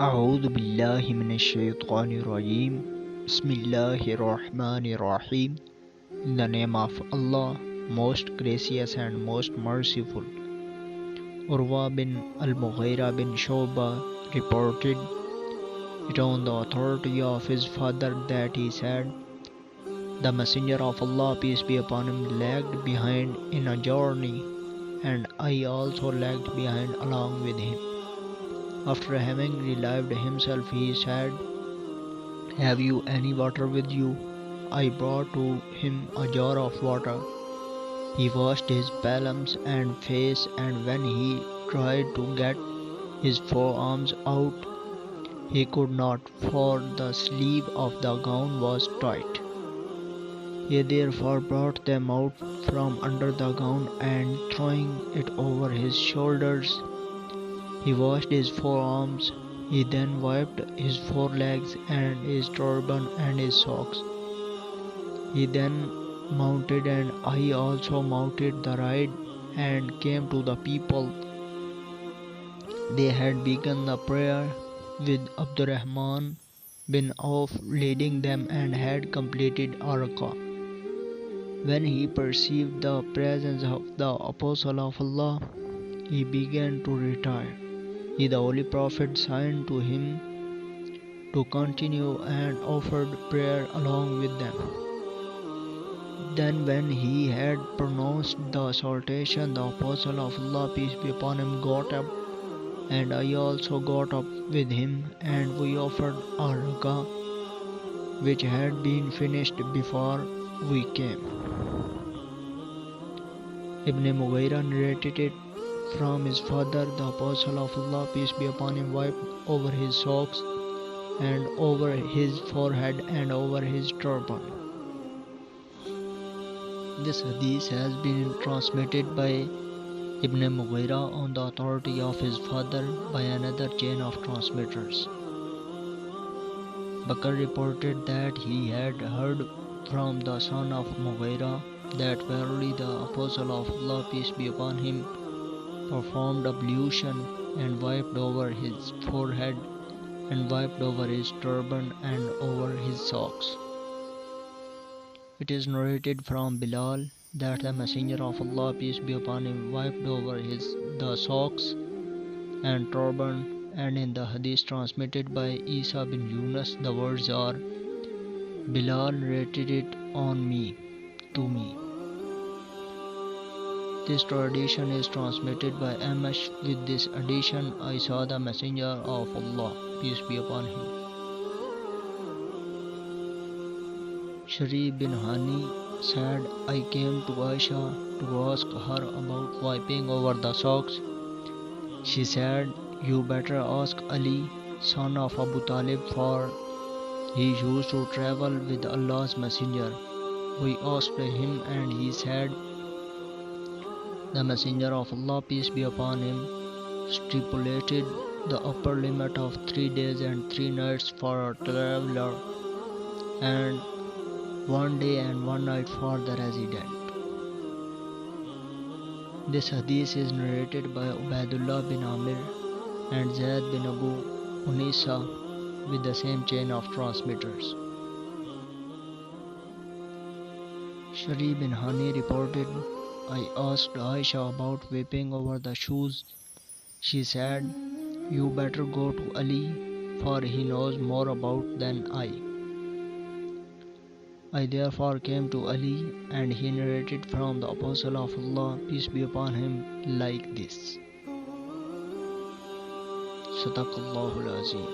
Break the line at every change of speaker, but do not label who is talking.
أعوذ بالله من الشيطان الرجيم. Bismillahirrahmanirrahim. In the name of Allah, most gracious and most merciful. Urwa bin al-Mughira bin Shu'ba reported it on the authority of his father that he said, the Messenger of Allah, peace be upon him, lagged behind in a journey, and I also lagged behind along with him. After having relieved himself, he said, have you any water with you? I brought to him a jar of water. He washed his palms and face, and when he tried to get his forearms out, he could not, for the sleeve of the gown was tight. He therefore brought them out from under the gown, and throwing it over his shoulders, he washed his forearms. He then wiped his forelegs and his turban and his socks. He then mounted, and I also mounted the ride and came to the people. They had begun the prayer with Abdurrahman bin Auf leading them and had completed a rakah. When he perceived the presence of the Apostle of Allah, he began to retire. He, the Holy Prophet, signed to him to continue and offered prayer along with them. Then when he had pronounced the salutation, the Apostle of Allah, peace be upon him, got up, and I also got up with him, and we offered our rakah, which had been finished before we came. Ibn Mughira narrated it from his father, the Apostle of Allah, peace be upon him, wiped over his socks and over his forehead and over his turban. This hadith has been transmitted by Ibn Mughira on the authority of his father by another chain of transmitters. Bakr reported that he had heard from the son of Mughira that verily the Apostle of Allah, peace be upon him, performed ablution and wiped over his forehead and wiped over his turban and over his socks. It is narrated from Bilal that the Messenger of Allah, peace be upon him, wiped over the socks and turban, and in the hadith transmitted by Isa bin Yunus, the words are, Bilal narrated it to me. This tradition is transmitted by Amash with this addition, I saw the Messenger of Allah, peace be upon him. Sharif bin Hani said, I came to Aisha to ask her about wiping over the socks. She said, you better ask Ali, son of Abu Talib, for he used to travel with Allah's Messenger. We asked him, and he said, the Messenger of Allah, peace be upon him, stipulated the upper limit of 3 days and 3 nights for a traveler, and 1 day and 1 night for the resident. This hadith is narrated by Ubaidullah bin Amir and Zaid bin Abu Unisa with the same chain of transmitters. Sharif bin Hani reported, I asked Aisha about whipping over the shoes. She said, you better go to Ali, for he knows more about than I. I therefore came to Ali, and he narrated from the Apostle of Allah, peace be upon him, like this. Sadaqallahul Azim.